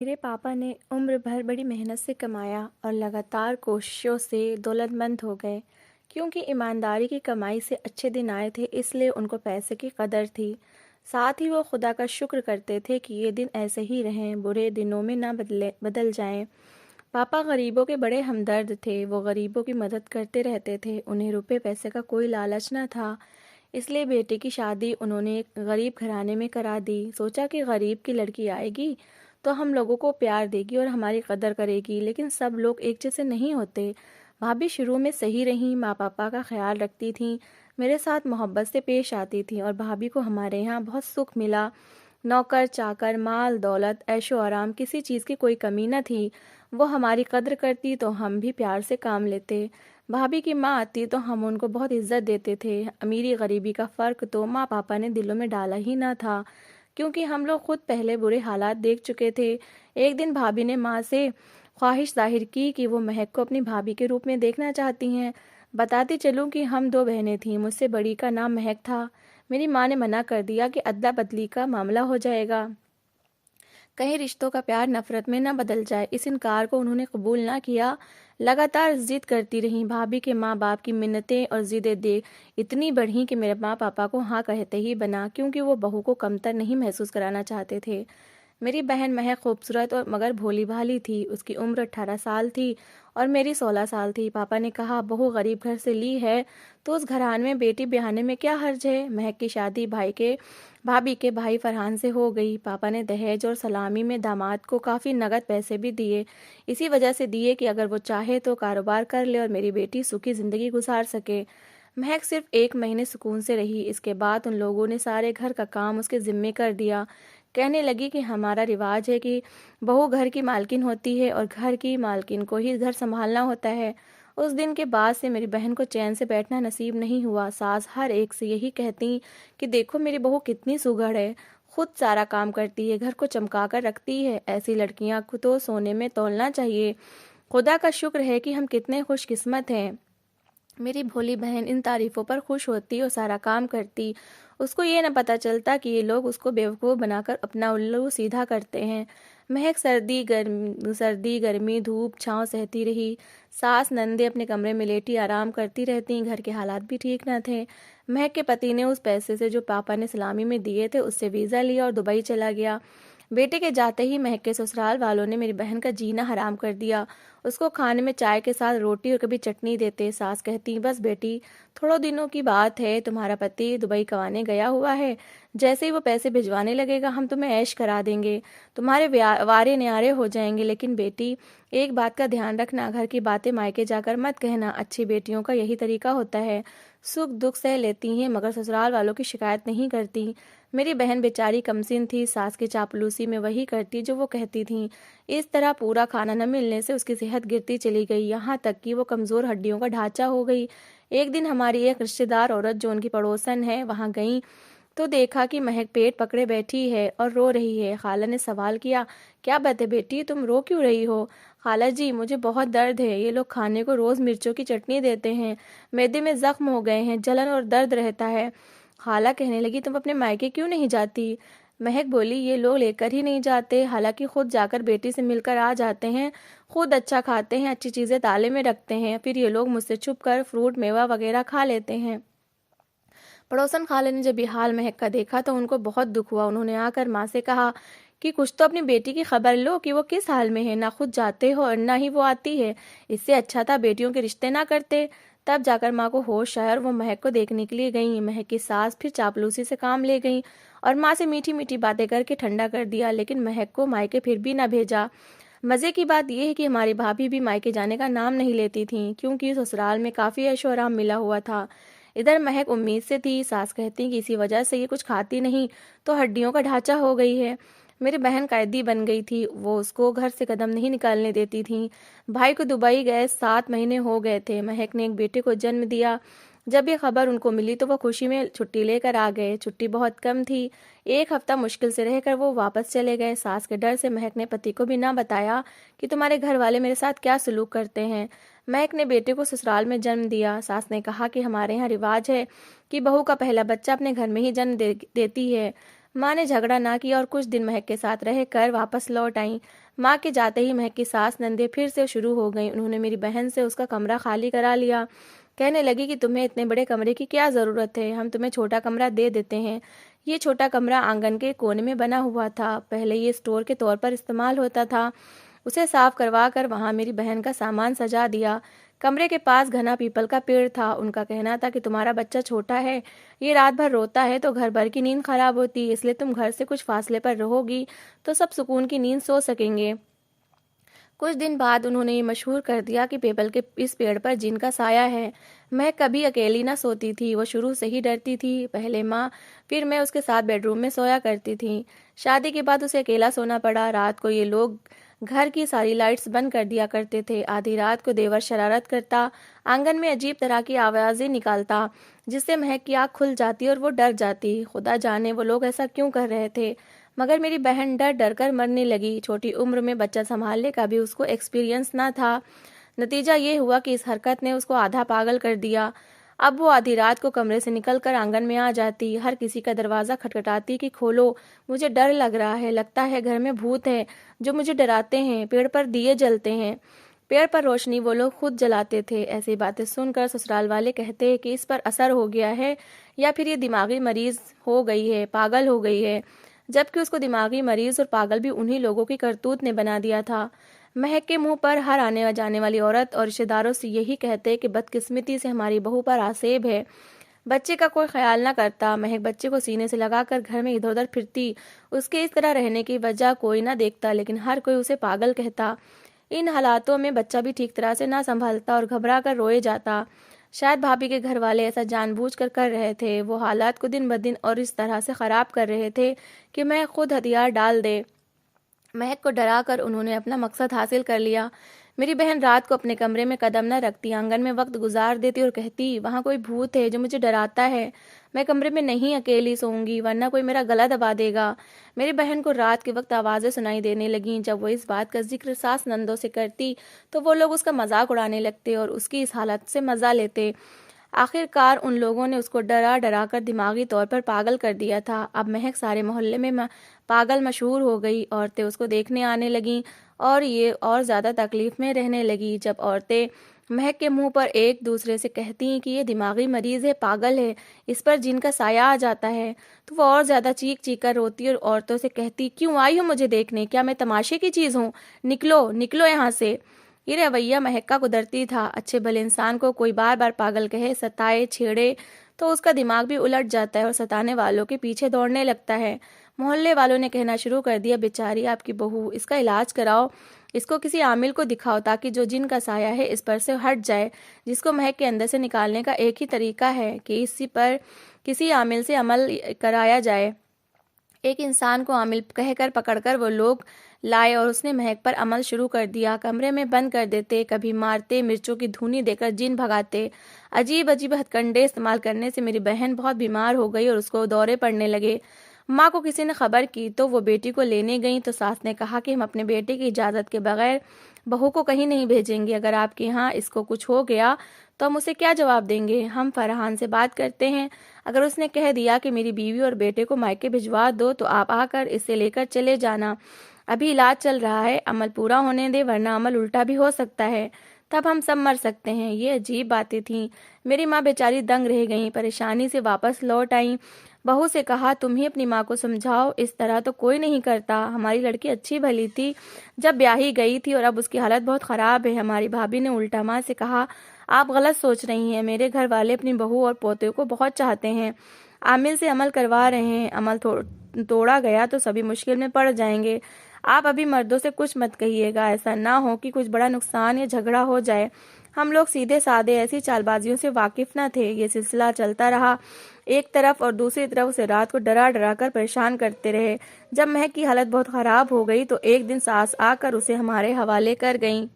मेरे पापा ने उम्र भर बड़ी मेहनत से कमाया और लगातार कोशिशों से दौलतमंद हो गए। क्योंकि ईमानदारी की कमाई से अच्छे दिन आए थे, इसलिए उनको पैसे की कदर थी। साथ ही वो खुदा का शुक्र करते थे कि ये दिन ऐसे ही रहें, बुरे दिनों में ना बदल जाएं। पापा गरीबों के बड़े हमदर्द थे। वो गरीबों की मदद करते रहते थे। उन्हें रुपए पैसे का कोई लालच न था। इसलिए बेटे की शादी उन्होंने एक गरीब घराने में करा दी। सोचा कि गरीब की लड़की आएगी तो हम लोगों को प्यार देगी और हमारी कदर करेगी। लेकिन सब लोग एक जैसे नहीं होते। भाभी शुरू में सही रहीं, माँ पापा का ख्याल रखती थीं, मेरे साथ मोहब्बत से पेश आती थीं और भाभी को हमारे यहाँ बहुत सुख मिला। नौकर चाकर, माल दौलत, ऐशो आराम, किसी चीज़ की कोई कमी न थी। वो हमारी कद्र करती तो हम भी प्यार से काम लेते। भाभी की माँ आती तो हम उनको बहुत इज्जत देते थे। अमीरी गरीबी का फ़र्क तो माँ पापा ने दिलों में डाला ही ना था, क्योंकि हम लोग खुद पहले बुरे हालात देख चुके थे। एक दिन भाभी ने माँ से ख्वाहिश जाहिर की कि वो महक को अपनी भाभी के रूप में देखना चाहती हैं। बताती चलूं कि हम दो बहनें थीं, मुझसे बड़ी का नाम महक था। मेरी माँ ने मना कर दिया कि अदला बदली का मामला हो जाएगा, कहीं रिश्तों का प्यार नफरत में न बदल जाए। इस इनकार को उन्होंने कबूल ना किया। लगातार जिद करती रहीं। भाभी के माँ बाप की मिन्नतें और जिदें दे इतनी बढ़ीं कि मेरे माँ पापा को हाँ कहते ही बना, क्योंकि वो बहू को कमतर नहीं महसूस कराना चाहते थे। मेरी बहन महक खूबसूरत और मगर भोली भाली थी। उसकी उम्र 18 साल थी और मेरी 16 साल थी। पापा ने कहा, बहू गरीब घर से ली है तो उस घराने में बेटी ब्याहने में क्या हर्ज है। महक की शादी भाभी के भाई फरहान से हो गई। पापा ने दहेज और सलामी में दामाद को काफ़ी नगद पैसे भी दिए। इसी वजह से दिए कि अगर वो चाहे तो कारोबार कर ले और मेरी बेटी सुखी ज़िंदगी गुजार सके। महक सिर्फ 1 महीने सुकून से रही। इसके बाद उन लोगों ने सारे घर का काम उसके ज़िम्मे कर दिया। कहने लगी कि हमारा रिवाज है कि बहू घर की मालकिन होती है और घर की मालकिन को ही घर संभालना होता है। उस दिन के बाद से मेरी बहन को चैन से बैठना नसीब नहीं हुआ। सास हर एक से यही कहती कि देखो मेरी बहू कितनी सुघड़ है, खुद सारा काम करती है, घर को चमका कर रखती है। ऐसी लड़कियां को तो सोने में तौलना चाहिए। खुदा का शुक्र है कि हम कितने खुशकिस्मत हैं। मेरी भोली बहन इन तारीफों पर खुश होती और सारा काम करती। उसको ये न पता चलता कि ये लोग उसको बेवकूफ़ बनाकर अपना उल्लू सीधा करते हैं। महक सर्दी गर्मी धूप छांव सहती रही। सास नंदे अपने कमरे में लेटी आराम करती रहती। घर के हालात भी ठीक न थे। महक के पति ने उस पैसे से जो पापा ने सलामी में दिए थे उससे वीज़ा लिया और दुबई चला गया। बेटे के जाते ही महक के ससुराल वालों ने मेरी बहन का जीना हराम कर दिया। उसको खाने में चाय के साथ रोटी और कभी चटनी देते। सास कहती, बस बेटी, थोड़े दिनों की बात है, तुम्हारा पति दुबई कमाने गया हुआ है, जैसे ही वो पैसे भिजवाने लगेगा हम तुम्हें ऐश करा देंगे, तुम्हारे वारे न्यारे हो जाएंगे। लेकिन बेटी, एक बात का ध्यान रखना, घर की बातें मायके जाकर मत कहना। अच्छी बेटियों का यही तरीका होता है, सुख दुख सह लेती हैं मगर ससुराल वालों की शिकायत नहीं करती। मेरी बहन बेचारी कमसिन थी, सास की चापलूसी में वही करती जो वो कहती थी। इस तरह पूरा खाना न मिलने से उसकी सेहत गिरती चली गई, यहाँ तक कि वो कमज़ोर हड्डियों का ढांचा हो गई। एक दिन हमारी एक रिश्तेदार औरत जो उनकी पड़ोसन है वहाँ गई तो देखा कि महक पेट पकड़े बैठी है और रो रही है। खाला ने सवाल किया, क्या बात है बेटी, तुम रो क्यों रही हो? खाला जी, मुझे बहुत दर्द है। ये लोग खाने को रोज़ मिर्चों की चटनी देते हैं, मैदे में जख्म हो गए हैं, जलन और दर्द रहता है। खाला कहने लगी, तुम अपने मायके क्यों नहीं जाती? महक बोली, ये लोग लेकर ही नहीं जाते, हालांकि खुद जाकर बेटी से मिलकर आ जाते हैं, खुद अच्छा खाते हैं, अच्छी चीज़ें ताले में रखते हैं, फिर ये लोग मुझसे छुप कर फ्रूट मेवा वगैरह खा लेते हैं। पड़ोसन खाले ने जब ये हाल महक का देखा तो उनको बहुत दुख हुआ। उन्होंने आकर माँ से कहा कि कुछ तो अपनी बेटी की खबर लो कि वो किस हाल में है, ना खुद जाते हो और ना ही वो आती है। इससे अच्छा था बेटियों के रिश्ते ना करते। तब जाकर माँ को होश आया और वो महक को देखने के लिए गई। महक की सास फिर चापलूसी से काम ले गई और माँ से मीठी मीठी बातें करके ठंडा कर दिया, लेकिन महक को मायके फिर भी ना भेजा। मज़े की बात यह है कि हमारी भाभी भी मायके जाने का नाम नहीं लेती थी, क्योंकि ससुराल में काफ़ी ऐशो आराम मिला हुआ था। इधर महक उम्मीद से थी। सास कहती कि इसी वजह से ये कुछ खाती नहीं तो हड्डियों का ढांचा हो गई है। मेरी बहन कैदी बन गई थी, वो उसको घर से कदम नहीं निकालने देती थी। भाई को दुबई गए 7 महीने हो गए थे। महक ने एक बेटे को जन्म दिया। जब ये खबर उनको मिली तो वो खुशी में छुट्टी लेकर आ गए। छुट्टी बहुत कम थी, 1 हफ्ता मुश्किल से रहकर वो वापस चले गए। सास के डर से महक ने पति को भी ना बताया कि तुम्हारे घर वाले मेरे साथ क्या सलूक करते हैं। महक ने बेटे को ससुराल में जन्म दिया। सास ने कहा कि हमारे यहाँ रिवाज है कि बहू का पहला बच्चा अपने घर में ही जन्म देती है। माँ ने झगड़ा ना किया और कुछ दिन महक के साथ रह कर वापस लौट आई। माँ के जाते ही महक की सास नंदे फिर से शुरू हो गई। उन्होंने मेरी बहन से उसका कमरा खाली करा लिया। कहने लगी कि तुम्हें इतने बड़े कमरे की क्या ज़रूरत है, हम तुम्हें छोटा कमरा दे देते हैं। ये छोटा कमरा आंगन के कोने में बना हुआ था। पहले ये स्टोर के तौर पर इस्तेमाल होता था। उसे साफ करवा कर वहाँ मेरी बहन का सामान सजा दिया। कमरे के पास घना पीपल का पेड़ था। उनका कहना था कि तुम्हारा बच्चा छोटा है, ये रात भर रोता है तो घर भर की नींद खराब होती है, इसलिए तुम घर से कुछ फासले पर रहोगी तो सब सुकून की नींद सो सकेंगे। कुछ दिन बाद उन्होंने ये मशहूर कर दिया कि पीपल के इस पेड़ पर जिन का साया है। मैं कभी अकेली ना सोती थी, वो शुरू से ही डरती थी। पहले माँ, फिर मैं उसके साथ बेडरूम में सोया करती थी। शादी के बाद उसे अकेला सोना पड़ा। रात को ये लोग घर की सारी लाइट्स बंद कर दिया करते थे। आधी रात को देवर शरारत करता, आंगन में अजीब तरह की आवाज़ें निकालता, जिससे महक की आँख खुल जाती और वो डर जाती। खुदा जाने वो लोग ऐसा क्यों कर रहे थे, मगर मेरी बहन डर डर कर मरने लगी। छोटी उम्र में बच्चा संभालने का भी उसको एक्सपीरियंस ना था। नतीजा ये हुआ कि इस हरकत ने उसको आधा पागल कर दिया। अब वो आधी रात को कमरे से निकलकर आंगन में आ जाती, हर किसी का दरवाज़ा खटखटाती कि खोलो, मुझे डर लग रहा है, लगता है घर में भूत है जो मुझे डराते हैं। पेड़ पर दिए जलते हैं, पेड़ पर रोशनी वो लोग खुद जलाते थे। ऐसी बातें सुनकर ससुराल वाले कहते हैं कि इस पर असर हो गया है या फिर ये दिमागी मरीज हो गई है, पागल हो गई है। जबकि उसको दिमागी मरीज और पागल भी उन्हीं लोगों की करतूत ने बना दिया था। महक के मुंह पर हर आने जाने वाली औरत और रिश्तेदारों से यही कहते कि बदकिस्मती से हमारी बहू पर आसेब है। बच्चे का कोई ख्याल न करता। महक बच्चे को सीने से लगाकर घर में इधर उधर फिरती। उसके इस तरह रहने की वजह कोई ना देखता, लेकिन हर कोई उसे पागल कहता। इन हालातों में बच्चा भी ठीक तरह से ना संभालता और घबरा कर रोए जाता। शायद भाभी के घर वाले ऐसा जानबूझकर कर रहे थे। वो हालात को दिन ब दिन और इस तरह से ख़राब कर रहे थे कि मैं खुद हथियार डाल दे। महक को डरा कर उन्होंने अपना मकसद हासिल कर लिया। मेरी बहन रात को अपने कमरे में कदम न रखती, आंगन में वक्त गुजार देती और कहती, वहाँ कोई भूत है जो मुझे डराता है। मैं कमरे में नहीं अकेली सोऊंगी, वरना कोई मेरा गला दबा देगा। मेरी बहन को रात के वक्त आवाज़ें सुनाई देने लगीं। जब वो इस बात का जिक्र सास नंदों से करती तो वो लोग उसका मजाक उड़ाने लगते और उसकी इस हालत से मज़ा लेते। आखिरकार उन लोगों ने उसको डरा डरा कर दिमागी तौर पर पागल कर दिया था। अब महक सारे मोहल्ले में पागल मशहूर हो गई। औरतें उसको देखने आने लगीं और ये और ज़्यादा तकलीफ में रहने लगी। जब औरतें महक के मुंह पर एक दूसरे से कहती कि ये दिमागी मरीज है, पागल है, इस पर जिन का साया आ जाता है, तो वो और ज़्यादा चीख चीख कर रोती और औरतों से कहती, क्यों आई हो मुझे देखने, क्या मैं तमाशे की चीज़ हूँ, निकलो निकलो यहाँ से। ये रवैया महक का कुदरती था। अच्छे भले इंसान को कोई बार बार पागल कहे, सताए, छेड़े तो उसका दिमाग भी उलट जाता है और सताने वालों के पीछे दौड़ने लगता है। मोहल्ले वालों ने कहना शुरू कर दिया, बेचारी आपकी बहू, इसका इलाज कराओ, इसको किसी आमिल को दिखाओ ताकि जो जिन का साया है इस पर से हट जाए। जिसको महक के अंदर से निकालने का एक ही तरीका है कि इसी पर किसी आमिल से अमल कराया जाए। एक इंसान को आमिल कहकर पकड़कर वो लोग लाए और उसने महक पर अमल शुरू कर दिया। कमरे में बंद कर देते, कभी मारते, मिर्चों की धुनी देकर जिन भगाते। अजीब अजीब हथकंडे इस्तेमाल करने से मेरी बहन बहुत बीमार हो गई और उसको दौरे पड़ने लगे। माँ को किसी ने खबर की तो वो बेटी को लेने गई तो सास ने कहा कि हम अपने बेटे की इजाज़त के बगैर बहू को कहीं नहीं भेजेंगे। अगर आपके यहाँ इसको कुछ हो गया तो हम उसे क्या जवाब देंगे। हम फरहान से बात करते हैं, अगर उसने कह दिया कि मेरी बीवी और बेटे को मायके भिजवा दो तो आप आकर इसे लेकर चले जाना। अभी इलाज चल रहा है, अमल पूरा होने दे, वरना अमल उल्टा भी हो सकता है, तब हम सब मर सकते हैं। ये अजीब बातें थीं। मेरी माँ बेचारी दंग रह गई, परेशानी से वापस लौट आई। बहू से कहा, तुम ही अपनी माँ को समझाओ, इस तरह तो कोई नहीं करता। हमारी लड़की अच्छी भली थी जब ब्याही गई थी और अब उसकी हालत बहुत ख़राब है। हमारी भाभी ने उल्टा माँ से कहा, आप गलत सोच रही हैं, मेरे घर वाले अपनी बहू और पोते को बहुत चाहते हैं, आमिल से अमल करवा रहे हैं। अमल तोड़ा गया तो सभी मुश्किल में पड़ जाएंगे। आप अभी मर्दों से कुछ मत कहिएगा, ऐसा ना हो कि कुछ बड़ा नुकसान या झगड़ा हो जाए। हम लोग सीधे साधे ऐसी चालबाजियों से वाकिफ न थे। ये सिलसिला चलता रहा। एक तरफ और दूसरी तरफ उसे रात को डरा डरा कर परेशान करते रहे। जब महक की हालत बहुत ख़राब हो गई तो एक दिन सास आकर उसे हमारे हवाले कर गईं।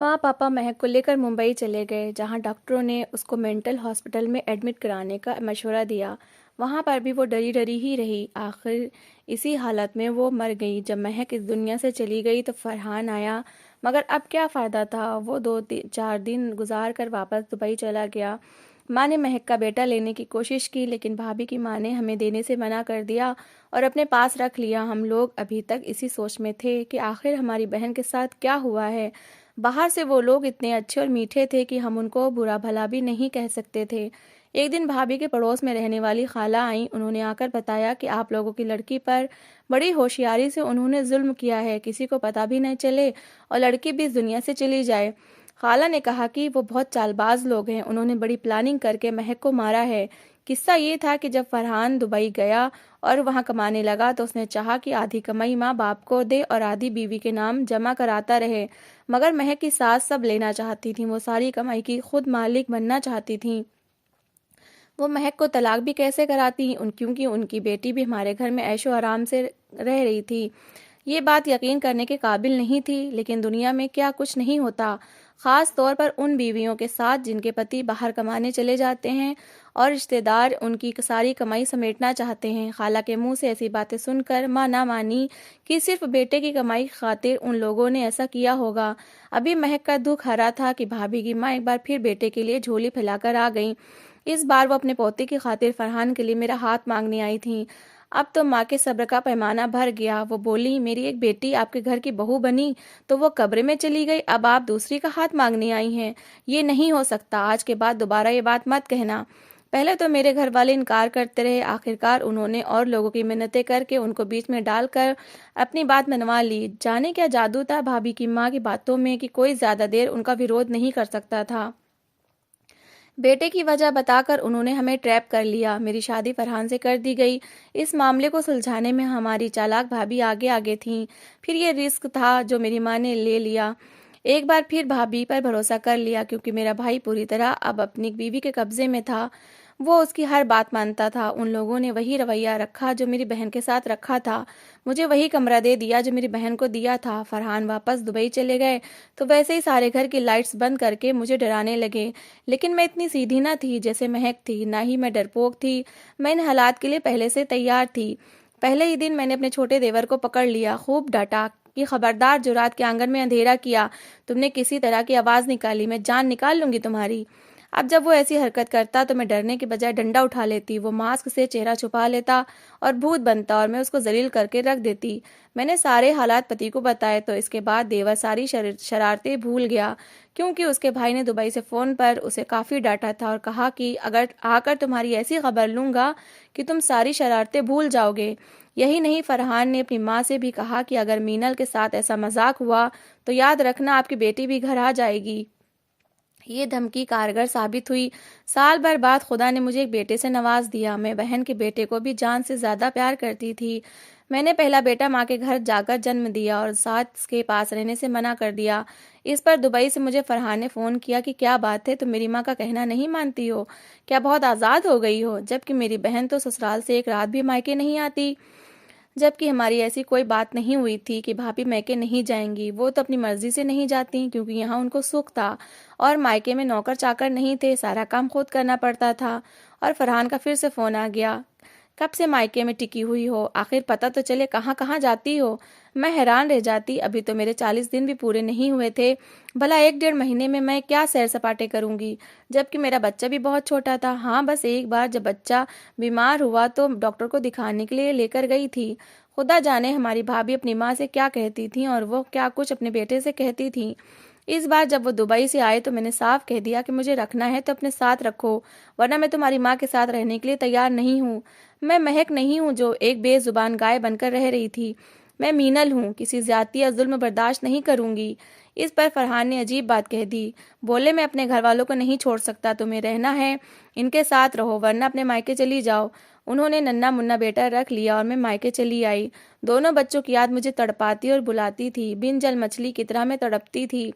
माँ पापा महक को लेकर मुंबई चले गए, जहाँ डॉक्टरों ने उसको मेंटल हॉस्पिटल में एडमिट कराने का मशवरा दिया। वहाँ पर भी वो डरी डरी ही रही। आखिर इसी हालत में वो मर गई। जब महक इस दुनिया से चली गई तो फरहान आया, मगर अब क्या फ़ायदा था। वो 2-4 दिन गुजार कर वापस दुबई चला गया। माँ ने महक का बेटा लेने की कोशिश की, लेकिन भाभी की माँ ने हमें देने से मना कर दिया और अपने पास रख लिया। हम लोग अभी तक इसी सोच में थे कि आखिर हमारी बहन के साथ क्या हुआ है। बाहर से वो लोग इतने अच्छे और मीठे थे कि हम उनको बुरा भला भी नहीं कह सकते थे। एक दिन भाभी के पड़ोस में रहने वाली खाला आई। उन्होंने आकर बताया कि आप लोगों की लड़की पर बड़ी होशियारी से उन्होंने जुल्म किया है, किसी को पता भी नहीं चले और लड़की भी इस दुनिया से चली जाए। खाला ने कहा कि वो बहुत चालबाज लोग हैं, उन्होंने बड़ी प्लानिंग करके महक को मारा है। किस्सा ये था कि जब फरहान दुबई गया और वहां कमाने लगा तो उसने चाहा कि आधी कमाई माँ बाप को दे और आधी बीवी के नाम जमा कराता रहे, मगर महक की सास सब लेना चाहती थी। वो सारी कमाई की खुद मालिक बनना चाहती थी। वो महक को तलाक भी कैसे कराती क्योंकि उनकी बेटी भी हमारे घर में ऐशो आराम से रह रही थी। ये बात यकीन करने के काबिल नहीं थी, लेकिन दुनिया में क्या कुछ नहीं होता, खास तौर पर उन बीवियों के साथ जिनके पति बाहर कमाने चले जाते हैं और रिश्तेदार उनकी सारी कमाई समेटना चाहते हैं। खाला के मुंह से ऐसी बातें सुनकर माँ ना मानी कि सिर्फ बेटे की कमाई की खातिर उन लोगों ने ऐसा किया होगा। अभी महक का दुख हरा था कि भाभी की माँ एक बार फिर बेटे के लिए झोली फैलाकर आ गई। इस बार वो अपने पोते की खातिर फरहान के लिए मेरा हाथ मांगने आई थी। अब तो माँ के सब्र का पैमाना भर गया। वो बोली, मेरी एक बेटी आपके घर की बहू बनी तो वो कब्र में चली गई, अब आप दूसरी का हाथ मांगने आई हैं। ये नहीं हो सकता, आज के बाद दोबारा ये बात मत कहना। पहले तो मेरे घर वाले इनकार करते रहे, आखिरकार उन्होंने और लोगों की मिन्नतें करके उनको बीच में डालकर अपनी बात मनवा ली। जाने क्या जादू था भाभी की माँ की बातों में कि कोई ज्यादा देर उनका विरोध नहीं कर सकता था। बेटे की वजह बताकर उन्होंने हमें ट्रैप कर लिया। मेरी शादी फरहान से कर दी गई। इस मामले को सुलझाने में हमारी चालाक भाभी आगे आगे थीं। फिर ये रिस्क था जो मेरी माँ ने ले लिया। एक बार फिर भाभी पर भरोसा कर लिया क्योंकि मेरा भाई पूरी तरह अब अपनी बीवी के कब्जे में था। वो उसकी हर बात मानता था। उन लोगों ने वही रवैया रखा जो मेरी बहन के साथ रखा था। मुझे वही कमरा दे दिया जो मेरी बहन को दिया था। फरहान वापस दुबई चले गए तो वैसे ही सारे घर की लाइट्स बंद करके मुझे डराने लगे। लेकिन मैं इतनी सीधी ना थी जैसे महक थी, ना ही मैं डरपोक थी। मैं इन हालात के लिए पहले से तैयार थी। पहले ही दिन मैंने अपने छोटे देवर को पकड़ लिया, खूब डांटा कि खबरदार जो रात के आंगन में अंधेरा किया, तुमने किसी तरह की आवाज निकाली, मैं जान निकाल लूंगी तुम्हारी। अब जब वो ऐसी हरकत करता तो मैं डरने के बजाय डंडा उठा लेती। वो मास्क से चेहरा छुपा लेता और भूत बनता और मैं उसको जलील करके रख देती। मैंने सारे हालात पति को बताए तो इसके बाद देवर सारी शरारतें भूल गया क्योंकि उसके भाई ने दुबई से फोन पर उसे काफी डांटा था और कहा कि अगर आकर तुम्हारी ऐसी खबर लूंगा कि तुम सारी शरारतें भूल जाओगे। यही नहीं, फरहान ने अपनी माँ से भी कहा कि अगर मीनल के साथ ऐसा मजाक हुआ तो याद रखना आपकी बेटी भी घर आ जाएगी। ये धमकी कारगर साबित हुई। साल भर बाद खुदा ने मुझे एक बेटे से नवाज दिया। मैं बहन के बेटे को भी जान से ज्यादा प्यार करती थी। मैंने पहला बेटा माँ के घर जाकर जन्म दिया और सास के पास रहने से मना कर दिया। इस पर दुबई से मुझे फरहान ने फोन किया कि क्या बात है, तुम मेरी माँ का कहना नहीं मानती हो, क्या बहुत आजाद हो गई हो, जबकि मेरी बहन तो ससुराल से एक रात भी मायके नहीं आती। जबकि हमारी ऐसी कोई बात नहीं हुई थी कि भाभी मायके नहीं जाएंगी। वो तो अपनी मर्जी से नहीं जाती क्योंकि यहाँ उनको सुख था और मायके में नौकर चाकर नहीं थे, सारा काम खुद करना पड़ता था। और फरहान का फिर से फोन आ गया, कब से मायके में टिकी हुई हो, आखिर पता तो चले कहाँ कहाँ जाती हो। मैं हैरान रह जाती, अभी तो मेरे 40 दिन भी पूरे नहीं हुए थे, भला 1 डेढ़ महीने में मैं क्या सैर सपाटे करूंगी, जबकि मेरा बच्चा भी बहुत छोटा था। हाँ, बस एक बार जब बच्चा बीमार हुआ तो डॉक्टर को दिखाने के लिए लेकर गई थी। खुदा जाने हमारी भाभी अपनी माँ से क्या कहती थी और वो क्या कुछ अपने बेटे से कहती थी। इस बार जब वो दुबई से आए तो मैंने साफ कह दिया कि मुझे रखना है तो अपने साथ रखो, वरना मैं तुम्हारी माँ के साथ रहने के लिए तैयार नहीं हूँ। मैं महक नहीं हूँ जो एक बेजुबान गाय बनकर रह रही थी। मैं मीनल हूँ, किसी ज्यादती या जुल्म बर्दाश्त नहीं करूंगी। इस पर फरहान ने अजीब बात कह दी। बोले, मैं अपने घर वालों को नहीं छोड़ सकता, तुम्हें रहना है इनके साथ रहो वरना अपने मायके चली जाओ। उन्होंने नन्ना मुन्ना बेटा रख लिया और मैं मायके चली आई। दोनों बच्चों की याद मुझे तड़पाती और बुलाती थी, बिन जल मछली की तरह मैं तड़पती थी।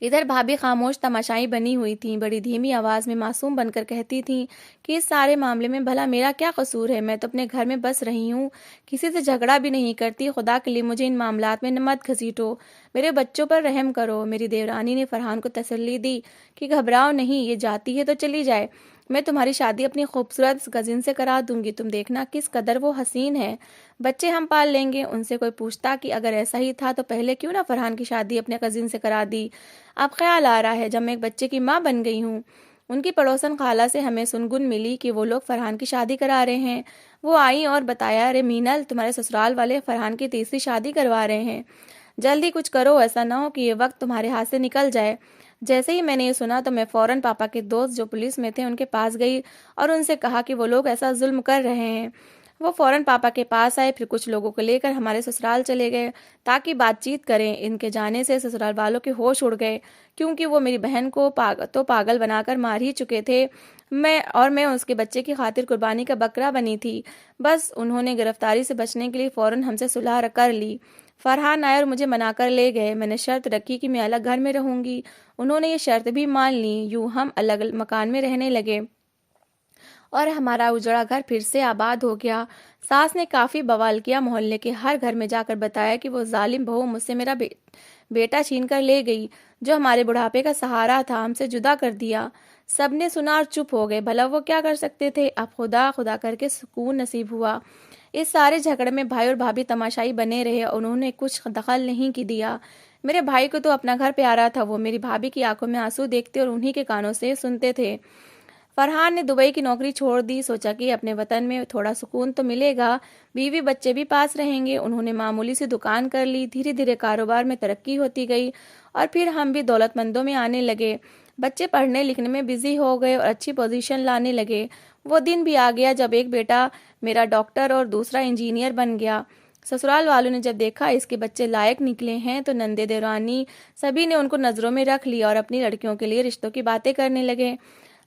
इधर भाभी खामोश तमाशाई बनी हुई थी, बड़ी धीमी आवाज में मासूम बनकर कहती थी कि इस सारे मामले में भला मेरा क्या कसूर है, मैं तो अपने घर में बस रही हूँ, किसी से झगड़ा भी नहीं करती, खुदा के लिए मुझे इन मामलात में मत घसीटो, मेरे बच्चों पर रहम करो। मेरी देवरानी ने फरहान को तसल्ली दी कि घबराओ नहीं, ये जाती है तो चली जाए, मैं तुम्हारी शादी अपनी खूबसूरत कजिन से करा दूंगी, तुम देखना किस कदर वो हसीन है, बच्चे हम पाल लेंगे। उनसे कोई पूछता कि अगर ऐसा ही था तो पहले क्यों ना फरहान की शादी अपने कजिन से करा दी। अब ख्याल आ रहा है जब मैं एक बच्चे की माँ बन गई हूँ। उनकी पड़ोसन खाला से हमें सुनगुन मिली कि वो लोग फरहान की शादी करा रहे हैं। वो आई और बताया, अरे मीनल, तुम्हारे ससुराल वाले फरहान की तीसरी शादी करवा रहे हैं। जल्दी कुछ करो, ऐसा ना हो कि ये वक्त तुम्हारे हाथ से निकल जाए। जैसे ही मैंने ये सुना तो मैं फौरन पापा के दोस्त जो पुलिस में थे उनके पास गई और उनसे कहा कि वो लोग ऐसा जुल्म कर रहे हैं। वो फौरन पापा के पास आए, फिर कुछ लोगों को लेकर हमारे ससुराल चले गए ताकि बातचीत करें। इनके जाने से ससुराल वालों के होश उड़ गए, क्योंकि वो मेरी बहन को पागल बनाकर मार ही चुके थे। मैं उसके बच्चे की खातिर कुर्बानी का बकरा बनी थी। बस उन्होंने गिरफ्तारी से बचने के लिए फौरन हमसे सुलह कर ली। फरहान आए और मुझे मनाकर ले गए। मैंने शर्त रखी कि मैं अलग घर में रहूंगी। उन्होंने ये शर्त भी मान ली। यूं हम अलग अलग मकान में रहने लगे और हमारा उजड़ा घर फिर से आबाद हो गया। सास ने काफी बवाल किया, मोहल्ले के हर घर में जाकर बताया कि वो जालिम बहू मुझसे मेरा बेटा छीन कर ले गई, जो हमारे बुढ़ापे का सहारा था, हमसे जुदा कर दिया। सबने सुना और चुप हो गए। भला वो क्या कर सकते थे। अब खुदा खुदा करके सुकून नसीब हुआ। इस सारे झगड़े में भाई और भाभी तमाशाई बने रहे और उन्होंने कुछ दखल नहीं की दिया। मेरे भाई को तो अपना घर प्यारा था। वो मेरी भाभी की आंखों में आंसू देखते और उन्हीं के कानों से सुनते थे। फरहान ने दुबई की नौकरी छोड़ दी। सोचा कि अपने वतन में थोड़ा सुकून तो मिलेगा, बीवी बच्चे भी पास रहेंगे। उन्होंने मामूली सी दुकान कर ली। धीरे धीरे कारोबार में तरक्की होती गई और फिर हम भी दौलतमंदों में आने लगे। बच्चे पढ़ने लिखने में बिजी हो गए और अच्छी पोजीशन लाने लगे। वो दिन भी आ गया जब एक बेटा मेरा डॉक्टर और दूसरा इंजीनियर बन गया। ससुराल वालों ने जब देखा इसके बच्चे लायक निकले हैं तो नंदे देवरानी सभी ने उनको नजरों में रख लिया और अपनी लड़कियों के लिए रिश्तों की बातें करने लगे।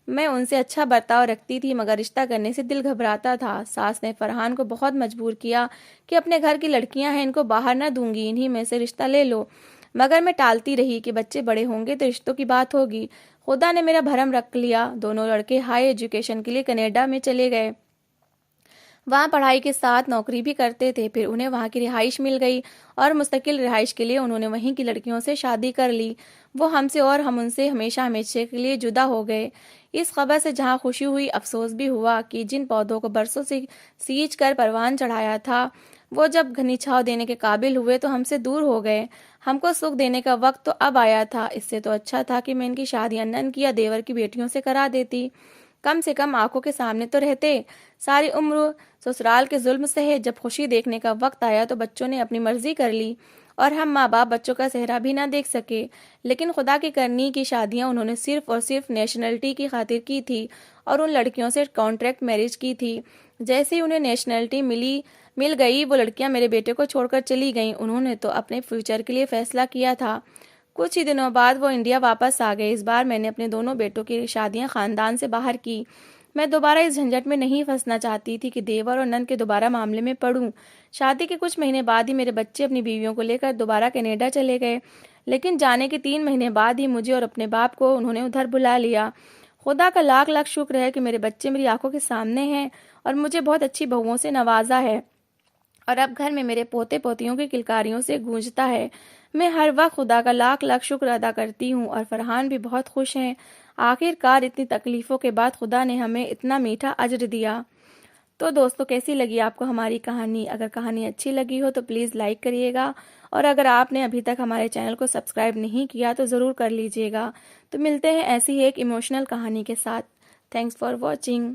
मैं उनसे अच्छा बर्ताव रखती थी, मगर रिश्ता करने से दिल घबराता था। सास ने फरहान को बहुत मजबूर किया कि अपने घर की लड़कियां हैं, इनको बाहर न दूंगी, इन्हीं में से रिश्ता ले लो। मगर मैं टालती रही कि बच्चे बड़े होंगे तो रिश्तों की बात होगी। खुदा ने मेरा भरम रख लिया। दोनों लड़के हाई एजुकेशन के लिए कनाडा में चले गए। वहाँ पढ़ाई के साथ नौकरी भी करते थे। फिर उन्हें वहाँ की रिहाइश मिल गई और मुस्तकिल रिहाइश के लिए उन्होंने वहीं की लड़कियों से शादी कर ली। वो हमसे और हम उनसे हमेशा हमेशा के लिए जुदा हो गए। इस खबर से जहाँ खुशी हुई, अफसोस भी हुआ कि जिन पौधों को बरसों से सींच कर परवान चढ़ाया था, वो जब घनी छांव देने के काबिल हुए तो हमसे दूर हो गए। हमको सुख देने का वक्त तो अब आया था। इससे तो अच्छा था कि मैं इनकी शादियां नंद या देवर की बेटियों से करा देती। कम से कम आंखों के सामने तो रहते। सारी उम्र ससुराल के जुल्म सहे। जब खुशी देखने का वक्त आया तो बच्चों ने अपनी मर्जी कर ली और हम माँ बाप बच्चों का चेहरा भी ना देख सके। लेकिन खुदा की करनी की शादियां उन्होंने सिर्फ और सिर्फ नेशनलिटी की खातिर की थी और उन लड़कियों से कॉन्ट्रैक्ट मैरिज की थी। जैसे ही उन्हें नेशनलिटी मिल गई, वो लड़कियां मेरे बेटे को छोड़कर चली गईं। उन्होंने तो अपने फ्यूचर के लिए फैसला किया था। कुछ ही दिनों बाद वो इंडिया वापस आ गए। इस बार मैंने अपने दोनों बेटों की शादियां खानदान से बाहर की। मैं दोबारा इस झंझट में नहीं फंसना चाहती थी कि देवर और नंद के दोबारा मामले में पड़ूं। शादी के कुछ महीने बाद ही मेरे बच्चे अपनी बीवियों को लेकर दोबारा कनाडा चले गए। लेकिन जाने के 3 महीने बाद ही मुझे और अपने बाप को उन्होंने उधर बुला लिया। खुदा का लाख लाख शुक्र है कि मेरे बच्चे मेरी आंखों के सामने हैं और मुझे बहुत अच्छी बहुओं से नवाजा है और अब घर में मेरे पोते पोतियों की किलकारियों से गूंजता है। मैं हर वक्त खुदा का लाख लाख शुक्र अदा करती हूँ और फरहान भी बहुत खुश हैं। आखिरकार इतनी तकलीफों के बाद खुदा ने हमें इतना मीठा अज्र दिया। तो दोस्तों, कैसी लगी आपको हमारी कहानी? अगर कहानी अच्छी लगी हो तो प्लीज़ लाइक करिएगा और अगर आपने अभी तक हमारे चैनल को सब्सक्राइब नहीं किया तो ज़रूर कर लीजिएगा। तो मिलते हैं ऐसी ही एक इमोशनल कहानी के साथ। Thanks for watching.